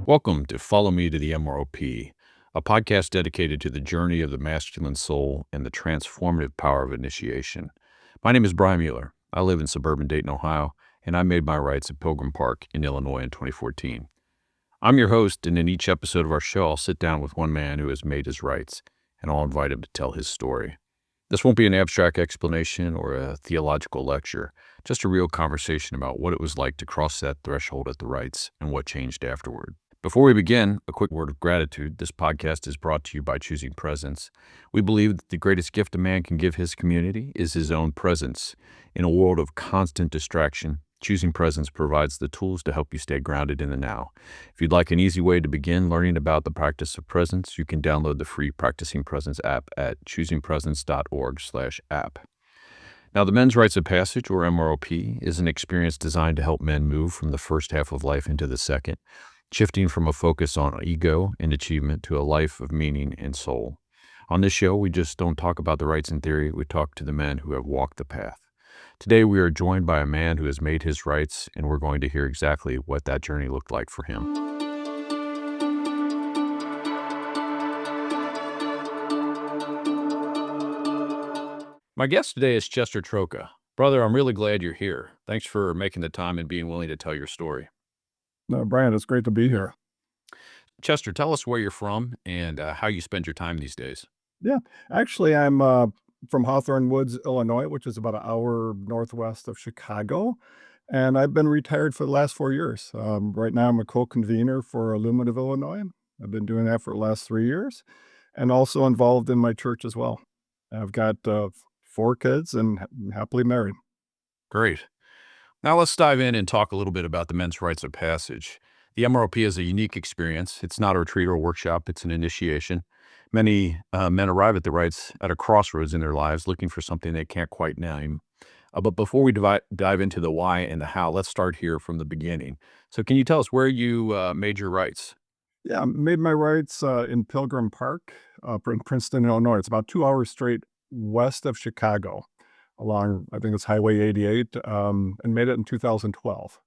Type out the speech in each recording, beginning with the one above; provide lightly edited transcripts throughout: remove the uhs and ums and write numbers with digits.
Welcome to Follow Me to the MROP, a podcast dedicated to the journey of the masculine soul and the transformative power of initiation. My name is Brian Mueller. I live in suburban Dayton, Ohio, and I made my rites at Pilgrim Park in Illinois in 2014. I'm your host, and in each episode of our show, I'll sit down with one man who has made his rites, and I'll invite him to tell his story. This won't be an abstract explanation or a theological lecture, just a real conversation about what it was like to cross that threshold at the rites and what changed afterward. Before we begin, a quick word of gratitude. This podcast is brought to you by Choosing Presence. We believe that the greatest gift a man can give his community is his own presence. In a world of constant distraction, Choosing Presence provides the tools to help you stay grounded in the now. If you'd like an easy way to begin learning about the practice of presence, you can download the free Practicing Presence app at choosingpresence.org/app. Now, the Men's Rites of Passage, or MROP, is an experience designed to help men move from the first half of life into the second, shifting from a focus on ego and achievement to a life of meaning and soul. On this show, we just don't talk about the rites in theory, we talk to the men who have walked the path. Today, we are joined by a man who has made his rites, and we're going to hear exactly what that journey looked like for him. My guest today is Chester Trocha. Brother, I'm really glad you're here. Thanks for making the time and being willing to tell your story. No, Brian, it's great to be here. Chester, tell us where you're from and how you spend your time these days. Yeah, actually, I'm from Hawthorne Woods, Illinois, which is about an hour northwest of Chicago. And I've been retired for the last 4 years. Right now, I'm a co-convener for Illumina of Illinois. I've been doing that for the last 3 years and also involved in my church as well. I've got 4 kids and happily married. Great. Now let's dive in and talk a little bit about the Men's Rites of Passage. The MROP is a unique experience. It's not a retreat or a workshop. It's an initiation. Many men arrive at the rites at a crossroads in their lives looking for something they can't quite name. But before we dive into the why and the how, let's start here from the beginning. So can you tell us where you made your rites? Yeah, I made my rights in Pilgrim Park in Princeton, Illinois. It's about 2 hours straight west of Chicago along, I think it's Highway 88, and made it in 2012.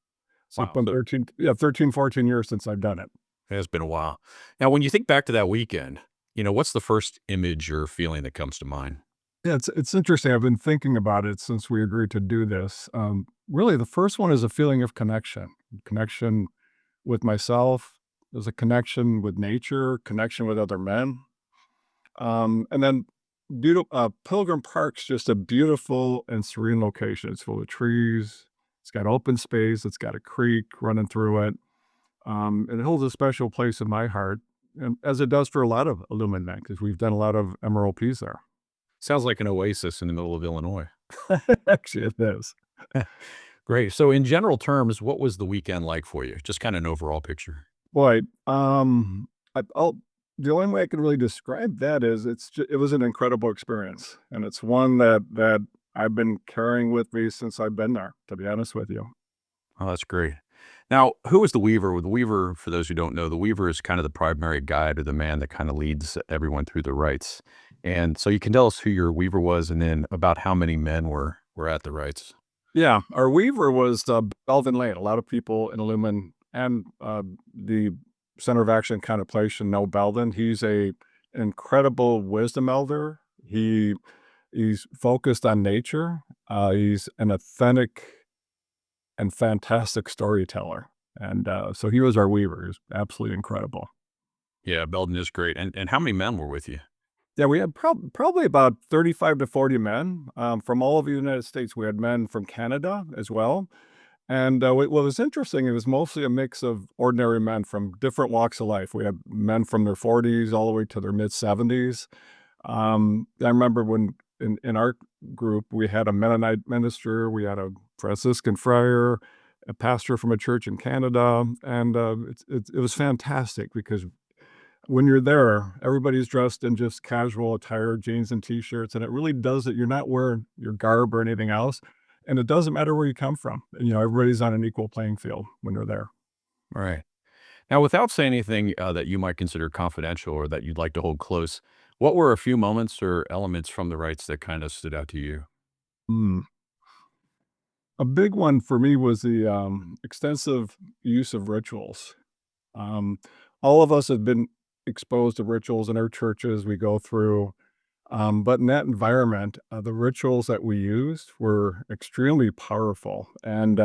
So it's Wow, been so 13, 14 years since I've done it. it has been a while. Now, when you think back to that weekend, what's the first image or feeling that comes to mind? Yeah, it's interesting. I've been thinking about it since we agreed to do this. Really, the first one is a feeling of connection with myself. There's a connection with nature, connection with other men. And then Pilgrim Park's just a beautiful and serene location. It's full of trees. It's got open space. It's got a creek running through it. And it holds a special place in my heart, and as it does for a lot of Illuminati, because we've done a lot of MROPs there. Sounds like an oasis in the middle of Illinois. Actually, it is. Great. So in general terms, what was the weekend like for you? Just kind of an overall picture. Boy, the only way I can really describe that is it was an incredible experience, and it's one that I've been carrying with me since I've been there, to be honest with you. Oh, that's great. Now, who was the Weaver? Well, the Weaver, for those who don't know, the Weaver is kind of the primary guide or the man that kind of leads everyone through the rites. And so you can tell us who your Weaver was and then about how many men were at the rites. Yeah, our weaver was Belden Lane. A lot of people in Illumin and the Center of Action Contemplation know Belden. He's a incredible wisdom elder. He's focused on nature. He's an authentic and fantastic storyteller, and so he was our weaver. He was absolutely incredible. Yeah, Belden is great. And how many men were with you? Yeah, we had probably about 35 to 40 men from all over the United States. We had men from Canada as well. And what was interesting, it was mostly a mix of ordinary men from different walks of life. We had men from their 40s all the way to their mid 70s. I remember when in our group, we had a Mennonite minister, we had a Franciscan friar, a pastor from a church in Canada. And it was fantastic because when you're there, everybody's dressed in just casual attire, jeans and t-shirts, and it really does it. You're not wearing your garb or anything else, and it doesn't matter where you come from. Everybody's on an equal playing field when you're there. All right. Now, without saying anything that you might consider confidential or that you'd like to hold close, what were a few moments or elements from the rites that kind of stood out to you? Mm. A big one for me was the extensive use of rituals. Um, all of us have been exposed to rituals in our churches we go through, but in that environment, the rituals that we used were extremely powerful, and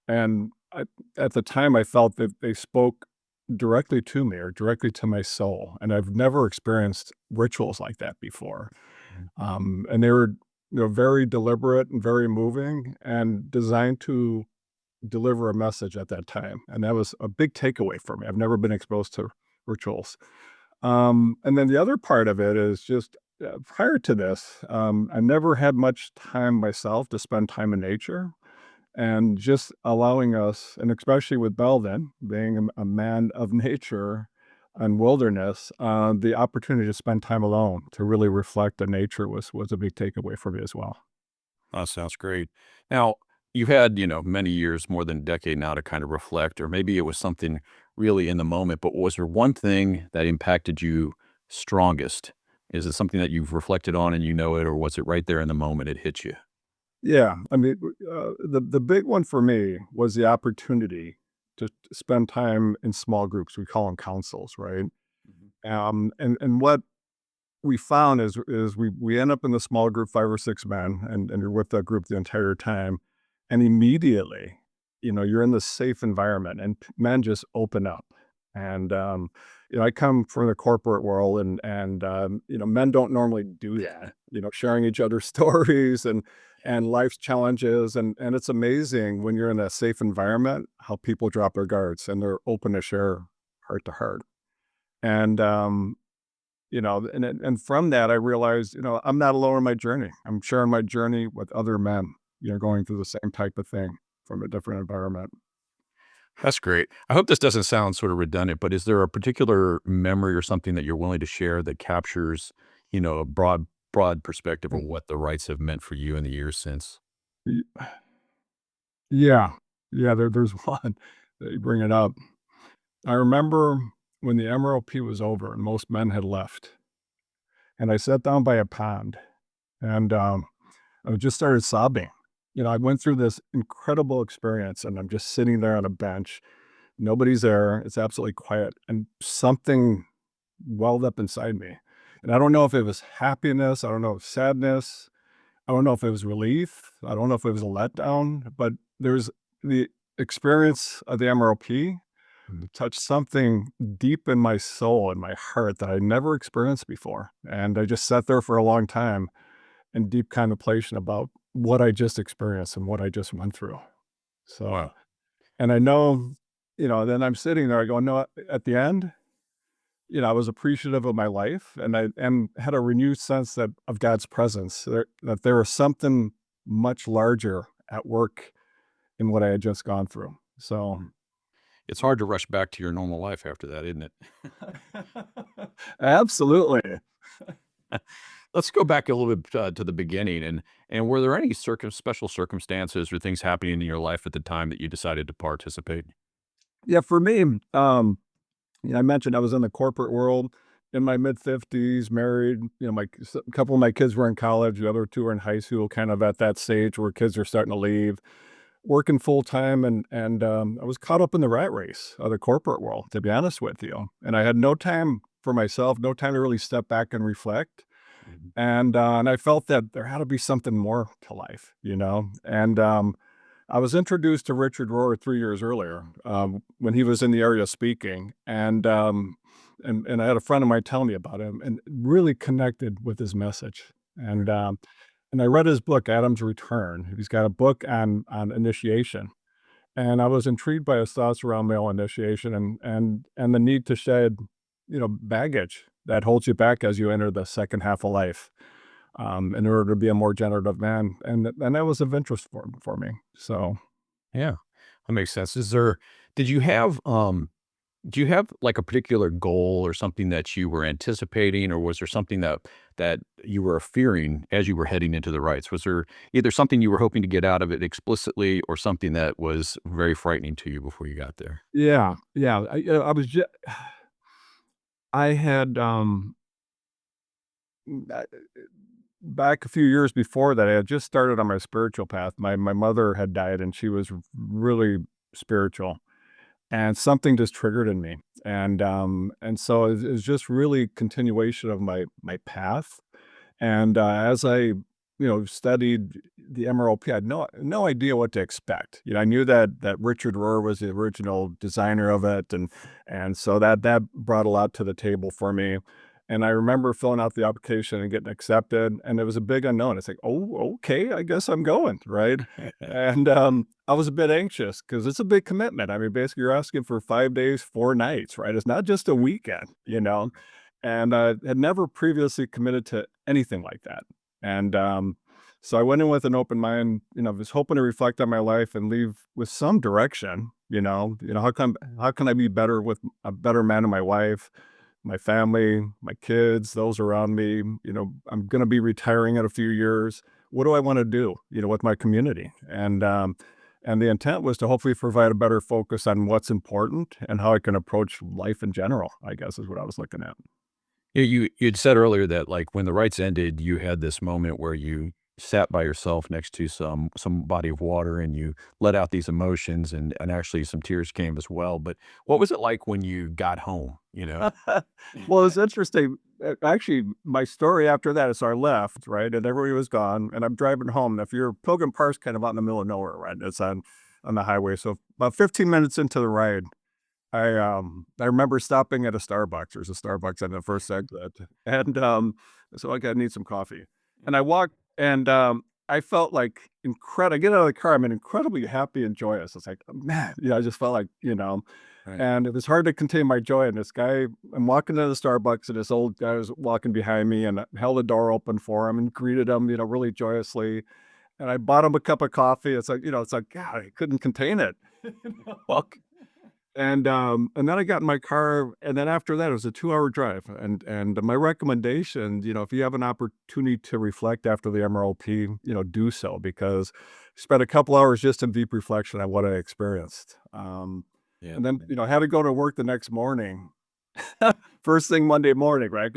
at the time, I felt that they spoke directly to me or directly to my soul, and I've never experienced rituals like that before. And they were, very deliberate and very moving and designed to deliver a message at that time, and that was a big takeaway for me. I've never been exposed to rituals. And then the other part of it is just, prior to this, I never had much time myself to spend time in nature, and just allowing us, and especially with Belden being a man of nature and wilderness, the opportunity to spend time alone to really reflect on nature was a big takeaway for me as well. That sounds great. Now, you've had, many years, more than a decade now to kind of reflect, or maybe it was something really in the moment, but was there one thing that impacted you strongest? Is it something that you've reflected on and you know it, or was it right there in the moment it hit you? Yeah, I mean, the big one for me was the opportunity to spend time in small groups. We call them councils, right? Mhm. And what we found is we end up in the small group, 5 or 6 men, and you're with that group the entire time, and immediately, you're in this safe environment, and men just open up. And, I come from the corporate world, and men don't normally do that, sharing each other's stories and life's challenges, and it's amazing when you're in a safe environment, how people drop their guards, and they're open to share heart to heart. And, and from that, I realized, I'm not alone in my journey. I'm sharing my journey with other men, going through the same type of thing from a different environment. That's great. I hope this doesn't sound sort of redundant, but is there a particular memory or something that you're willing to share that captures, a broad perspective of what the rights have meant for you in the years since? Y- Yeah. Yeah, there's one that you bring it up. I remember when the MROP was over and most men had left, and I sat down by a pond, and I just started sobbing. I went through this incredible experience, and I'm just sitting there on a bench. Nobody's there. It's absolutely quiet, and something welled up inside me. And I don't know if it was happiness, I don't know if sadness, I don't know if it was relief, I don't know if it was a letdown, but there's the experience of the MROP Mhm. touched something deep in my soul and my heart that I never experienced before. And I just sat there for a long time in deep contemplation about what I just experienced and what I just went through. So, Wow. and I know, then I'm sitting there, I go, no, at the end, I was appreciative of my life, and I had a renewed sense that of God's presence, that there was something much larger at work in what I had just gone through. So, Mhm. It's hard to rush back to your normal life after that, isn't it? absolutely. Let's go back a little bit to the beginning, and were there any special circumstances or things happening in your life at the time that you decided to participate? Yeah, for me, I mentioned I was in the corporate world in my mid-50s, married, a couple of my kids were in college, the other 2 were in high school, kind of at that stage where kids are starting to leave. Working full time, and I was caught up in the rat race of the corporate world, to be honest with you. And I had no time for myself, no time to really step back and reflect. Mhm. And I felt that there had to be something more to life, And I was introduced to Richard Rohr 3 years earlier, when he was in the area speaking, and I had a friend of mine tell me about him and really connected with his message. And I read his book, Adam's Return. He's got a book on initiation, and I was intrigued by his thoughts around male initiation and the need to shed, baggage that holds you back as you enter the second half of life, in order to be a more generative man, and that was of interest for me. So Yeah, that makes sense. Did you have, do you have, like, a particular goal or something that you were anticipating, or was there something that you were fearing as you were heading into the rites? Was there either something you were hoping to get out of it explicitly or something that was very frightening to you before you got there? yeah, yeah, I was just I had, back a few years before that, I had just started on my spiritual path. My mother had died, and she was really spiritual. and something just triggered in me. And so it's just really continuation of my path. And, as I, studied the MROP, I had no idea what to expect. I knew that Richard Rohr was the original designer of it, and so that brought a lot to the table for me. And I remember filling out the application and getting accepted, and it was a big unknown. It's like, "Oh, okay, I guess I'm going," right? And, I was a bit anxious because it's a big commitment. I mean, basically, you're asking for 5 days, 4 nights, right? It's not just a weekend, you know? And I had never previously committed to anything like that. And so I went in with an open mind, was hoping to reflect on my life and leave with some direction. How can I be better with a better man and my wife, my family, my kids, those around me. I'm going to be retiring in a few years. What do I want to do, with my community? And the intent was to hopefully provide a better focus on what's important and how I can approach life in general, I guess is what I was looking at. Yeah, you'd said earlier that, like, when the rites ended, you had this moment where you sat by yourself next to some body of water, and you let out these emotions, and actually some tears came as well, but what was it like when you got home, you know? Well, it's interesting. Actually, my story after that is I left, right, and everybody was gone, and I'm driving home. If you're Pilgrim Park's kind of out in the middle of nowhere, right? It's on the highway. So about 15 minutes into the ride, I remember stopping at a Starbucks. There's a Starbucks on the first exit, and so I need some coffee. And I walked, and I felt like incredible. I get out of the car, I'm incredibly happy and joyous. It's like, man, I just felt like, Right. and it was hard to contain my joy. And this guy, I'm walking to the Starbucks, and this old guy was walking behind me, and I held the door open for him and greeted him, really joyously. And I bought him a cup of coffee. It's like, God, I couldn't contain it. Well, And then I got in my car, and then after that, it was a 2-hour drive. And my recommendation, if you have an opportunity to reflect after the MROP, do so, because I spent a couple hours just in deep reflection on what I experienced. yeah. And then, had to go to work the next morning, first thing Monday morning, right?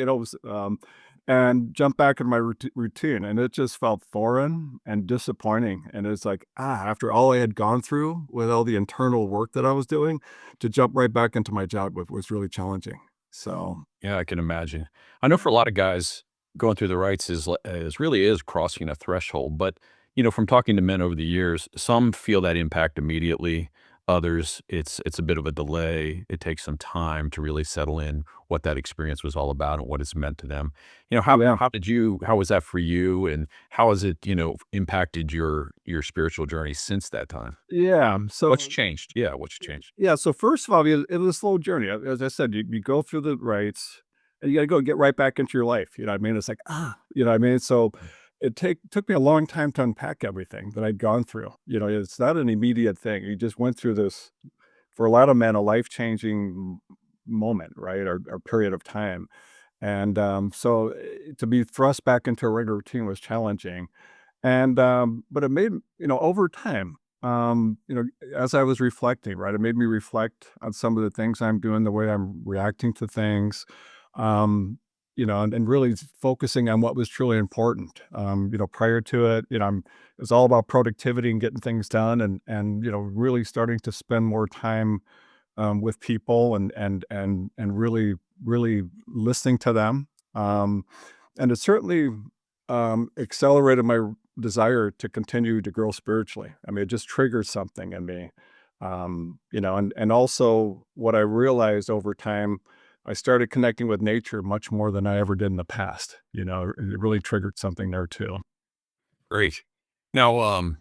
And jump back in my routine, and it just felt foreign and disappointing. And it's like, after all I had gone through with all the internal work that I was doing, to jump right back into my job was really challenging. So, Yeah, I can imagine. I know for a lot of guys, going through the rites is really is crossing a threshold. But from talking to men over the years, some feel that impact immediately. Others, it's a bit of a delay. It takes some time to really settle in what that experience was all about and what it's meant to them. How yeah. how was that for you, and how has it impacted your spiritual journey since that time? Yeah. What's So, changed? Yeah, what's changed? yeah. So first of all, it was a slow journey. As I said, you go through the rites, and you got to go get right back into your life. You know what I mean? It's like, you know what I mean? So it took me a long time to unpack everything that I'd gone through. It's not an immediate thing. You just went through this, for a lot of men, a life-changing moment, right? Or period of time. And so to be thrust back into a regular routine was challenging. And but it made, over time, as I was reflecting, right, it made me reflect on some of the things I'm doing, the way I'm reacting to things, and really focusing on what was truly important. Prior to it, it was all about productivity and getting things done, and really starting to spend more time with people, and really listening to them. And it certainly accelerated my desire to continue to grow spiritually. I mean, it just triggered something in me. And also what I realized over time, I started connecting with nature much more than I ever did in the past. It really triggered something there too. Great. Now,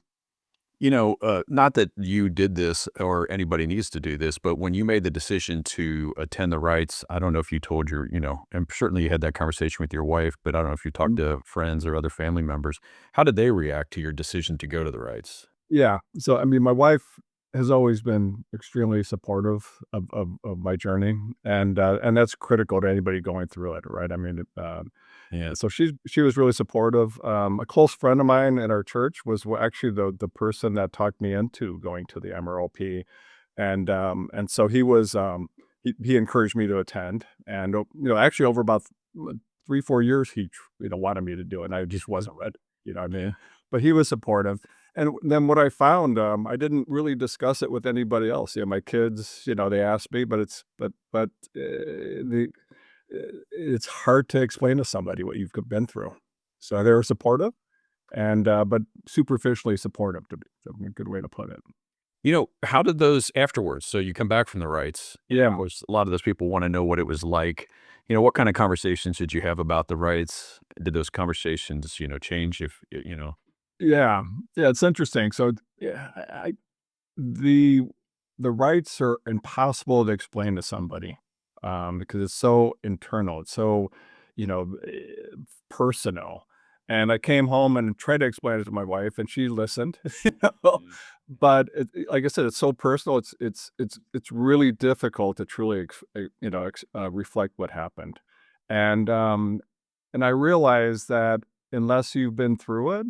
not that you did this or anybody needs to do this, but when you made the decision to attend the rites, I don't know if you told and certainly you had that conversation with your wife, but I don't know if you talked to friends or other family members. How did they react to your decision to go to the rites? Yeah. So, I mean, my wife has always been extremely supportive of my journey, and that's critical to anybody going through it, right? I mean, Yeah. so she was really supportive. A close friend of mine in our church was actually the person that talked me into going to the MROP, and so he encouraged me to attend, and actually over about 3-4 years he wanted me to do it, and I just wasn't ready. You know what I mean? Yeah. But he was supportive. And then what I found, I didn't really discuss it with anybody else. My kids, they asked me, but it's hard to explain to somebody what you've been through. So they were supportive and, but superficially supportive to be a good way to put it. How did those afterwards? So you come back from the rites. Of Yeah. course, a lot of those people want to know what it was like. What kind of conversations did you have about the rites? Did those conversations, change if, Yeah. Yeah, it's interesting. So, yeah, the the rights are impossible to explain to somebody, because it's so internal. It's so, personal. And I came home and tried to explain it to my wife, and she listened. Mm. But like I said, it's so personal. It's really difficult to truly, reflect what happened. And I realized that unless you've been through it,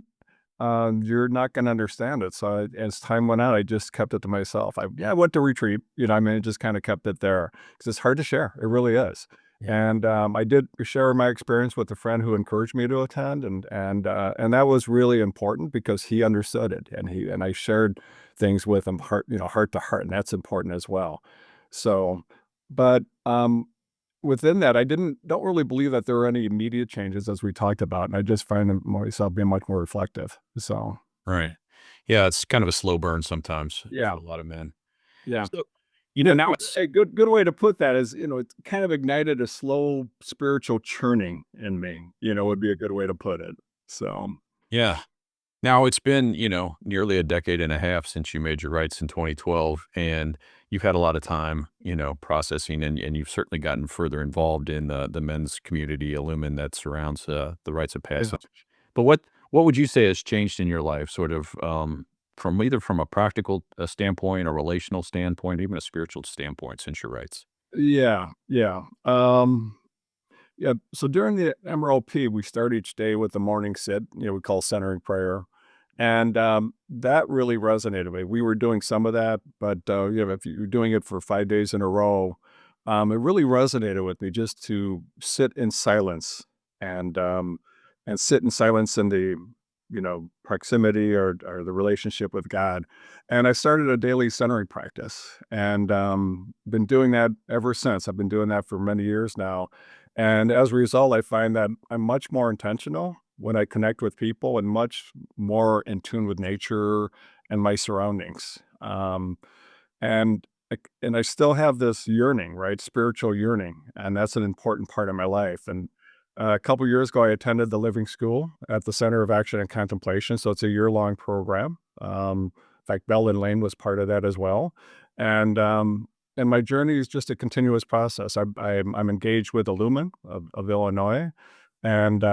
you're not gonna understand it. So, as time went on, I just kept it to myself. I went to retreat, I mean, I just kinda kept it there because it's hard to share. It really is. Yeah. And, I did share my experience with a friend who encouraged me to attend, and that was really important because he understood it, and I shared things with him heart to heart, and that's important as well. So, but, within that, I don't really believe that there were any immediate changes as we talked about, and I just find myself being much more reflective. So, Right. Yeah, it's kind of a slow burn sometimes for yeah, a lot of men. yeah. So, Yeah, now it's a good way to put that is, it kind of ignited a slow spiritual churning in me, would be a good way to put it. So, yeah. Now it's been, nearly a decade and a half since you made your rights in 2012, and you've had a lot of time, processing, and you've certainly gotten further involved in the men's community illumin that surrounds the rites of yeah. passage. But what would you say has changed in your life, sort of from either from a practical standpoint, a relational standpoint, even a spiritual standpoint since your rights? Yeah, yeah. Yeah, so during the MROP, we start each day with the morning sit, we call centering prayer. And that really resonated with me. We were doing some of that, but if you're doing it for 5 days in a row, it really resonated with me just to sit in silence and sit in silence in the proximity or the relationship with God. And I started a daily centering practice, and been doing that ever since. I've been doing that for many years now, and as a result, I find that I'm much more intentional when I connect with people and much more in tune with nature and my surroundings. And I still have this yearning, right? Spiritual yearning. And that's an important part of my life. And a couple years ago, I attended the Living School at the Center of Action and Contemplation. So it's a year-long program. In fact, Belden Lane was part of that as well. And my journey is just a continuous process. I'm engaged with Illumin of Illinois, and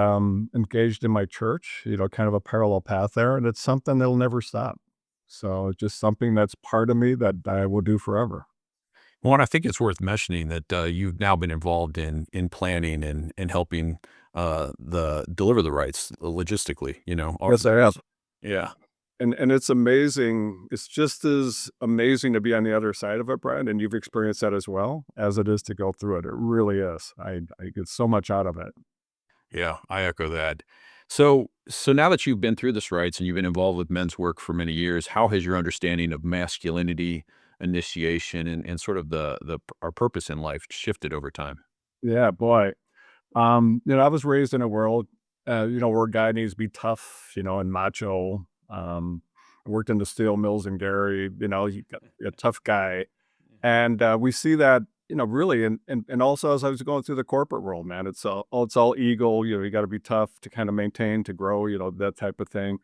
engaged in my church. Kind of a parallel path there, and it's something that'll never stop. So it's just something that's part of me that I will do forever. Well, and I think it's worth mentioning that you've now been involved in planning and helping the deliver the rights logistically. Yes, I have. Yeah. And it's amazing. It's just as amazing to be on the other side of it, Brian, and you've experienced that as well, as it is to go through it. It really is. I get so much out of it. Yeah, I echo that. So now that you've been through this rites and you've been involved with men's work for many years, how has your understanding of masculinity, initiation, and sort of our purpose in life shifted over time? Yeah, boy. I was raised in a world, where a guy needs to be tough, and macho. I worked in the steel mills in Gary, you got a tough guy. And we see that, really, and also as I was going through the corporate world, man, it's all ego. You got to be tough to kind of maintain, to grow, that type of thing.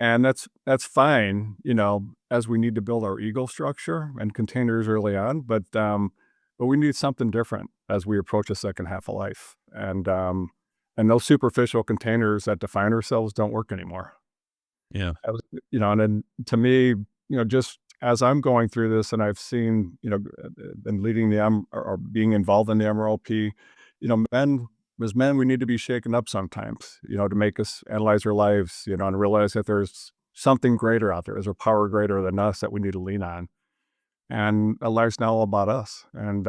And that's fine, as we need to build our ego structure and containers early on, but we need something different as we approach the second half of life. And those superficial containers that define ourselves don't work anymore. Yeah. And then to me, just as I'm going through this and I've seen, and leading the or being involved in the MROP, as men, we need to be shaken up sometimes, to make us analyze our lives, and realize that there's something greater out there. There's a power greater than us that we need to lean on. And a life's not all about us. And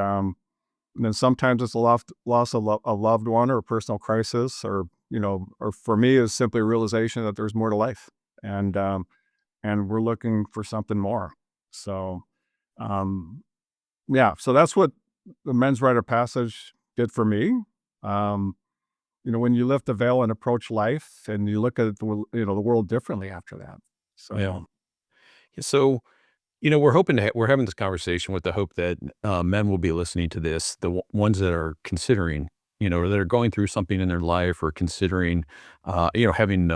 then sometimes it's a loss of a loved one or a personal crisis, or for me, is simply a realization that there's more to life. And and we're looking for something more. So, um, yeah, so that's what the men's rite of passage did for me. Um, when you lift the veil and approach life, and you look at the world differently after that. Yeah. So, So, we're having this conversation with the hope that men will be listening to this, the ones that are considering, or that are going through something in their life or considering, having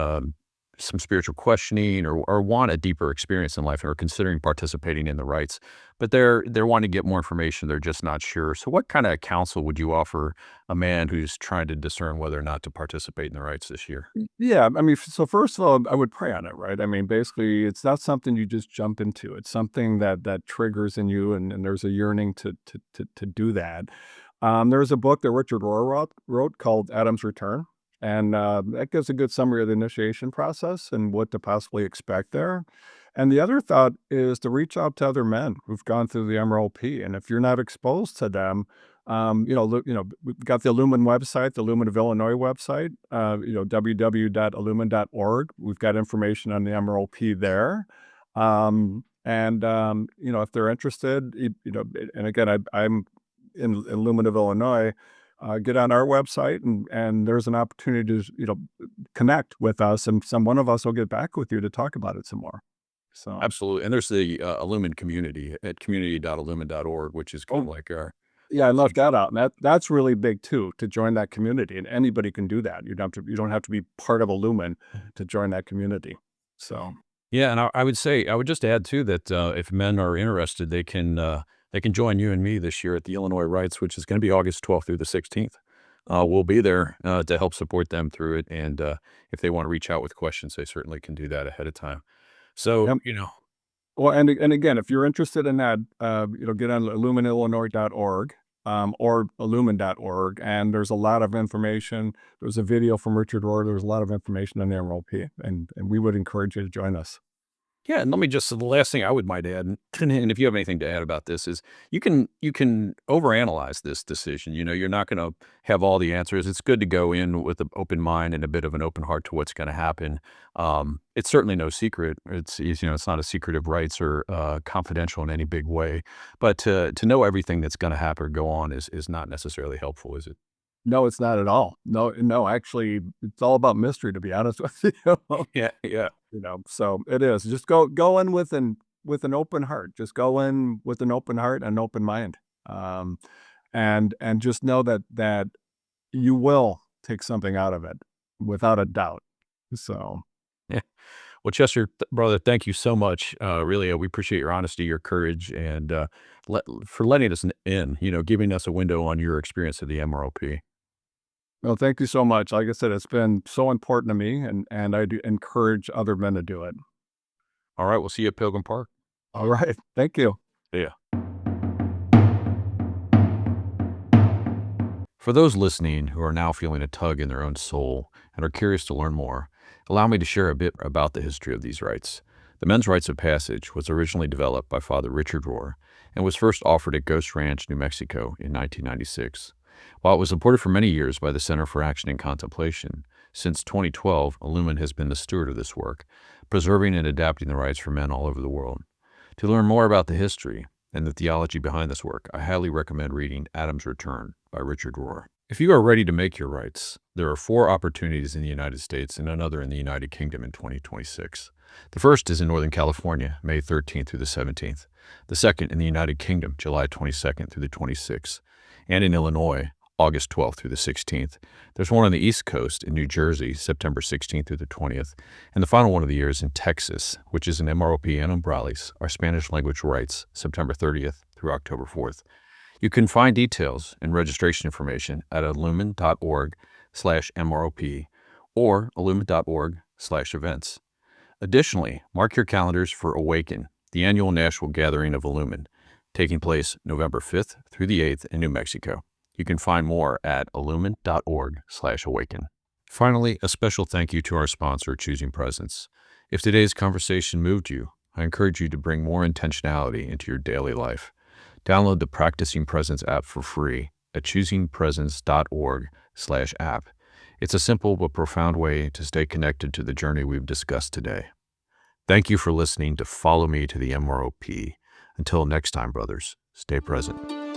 some spiritual questioning or want a deeper experience in life or considering participating in the rites, but they're wanting to get more information. They're just not sure. So, what kind of counsel would you offer a man who's trying to discern whether or not to participate in the rites this year? yeah, I mean, so first of all, I would pray on it, right? I mean, basically, it's not something you just jump into. It's something that triggers in you, and there's a yearning to do that. There's a book that Richard Rohr wrote called Adam's Return, and that gives a good summary of the initiation process and what to possibly expect there. And the other thought is to reach out to other men who've gone through the MROP, and if you're not exposed to them, we've got the Illumin website, the Illumin of Illinois website, www.illumin.org. We've got information on the MROP there. If they're interested, and again, I'm in Illumin of Illinois. Get on our website, and there's an opportunity to connect with us, and one of us will get back with you to talk about it some more. So, Absolutely. And there's the Illumin community at community.illumin.org, which is kind of oh, like our yeah, I left some that out, and that's really big too, to join that community, and anybody can do that. You don't have to be part of a Lumen to join that community. So, Yeah, and I would say I would just add too that if men are interested, they can join you and me this year at the Illinois Rites, which is going to be August 12th through the 16th. We'll be there to help support them through it, and if they want to reach out with questions, they certainly can do that ahead of time. So, yep. Well, and again, if you're interested in that, get on illuminillinois.org, or illumin.org, and there's a lot of information. There's a video from Richard Rohr. There's a lot of information on the MROP, and we would encourage you to join us. yeah, and let me just the last thing I would might add, and if you have anything to add about this, is you can overanalyze this decision. You're not going to have all the answers. It's good to go in with an open mind and a bit of an open heart to what's going to happen. It's certainly no secret. It's not a secretive rights or confidential in any big way. But to know everything that's going to happen or go on is not necessarily helpful, is it? No, it's not at all. No, no, actually, it's all about mystery, to be honest with you. Yeah, yeah. So it is. Just go in with an open heart. Just go in with an open heart and open mind. Um, and just know that you will take something out of it without a doubt. So, Yeah. Well, Chester, brother, thank you so much. Really, we appreciate your honesty, your courage, and for letting us in. Giving us a window on your experience of the MROP. well, thank you so much. Like I said, it's been so important to me, and I do encourage other men to do it. All right, we'll see you at Pilgrim Park. All right. Thank you. Yeah. For those listening who are now feeling a tug in their own soul and are curious to learn more, allow me to share a bit about the history of these rites. The Men's Rites of Passage was originally developed by Father Richard Rohr and was first offered at Ghost Ranch, New Mexico in 1996. While it was supported for many years by the Center for Action and Contemplation, since 2012, Illumin has been the steward of this work, preserving and adapting the rites for men all over the world. To learn more about the history and the theology behind this work, I highly recommend reading Adam's Return by Richard Rohr. If you are ready to make your rites, there are 4 opportunities in the United States and another in the United Kingdom in 2026. The first is in Northern California, May 13th through the 17th. The second in the United Kingdom, July 22nd through the 26th. And in Illinois, August 12th through the 16th. There's one on the East Coast in New Jersey, September 16th through the 20th. And the final one of the year is in Texas, which is in MROP and Umbrales, our Spanish language rites, September 30th through October 4th. You can find details and registration information at illumin.org/MROP or illumin.org/events. Additionally, mark your calendars for Awaken, the annual national gathering of Illumin, taking place November 5th through the 8th in New Mexico. You can find more at illumin.org/awaken. Finally, a special thank you to our sponsor, Choosing Presence. If today's conversation moved you, I encourage you to bring more intentionality into your daily life. Download the Practicing Presence app for free at choosingpresence.org/app. It's a simple but profound way to stay connected to the journey we've discussed today. Thank you for listening to Follow Me to the MROP. Until next time, brothers, stay present.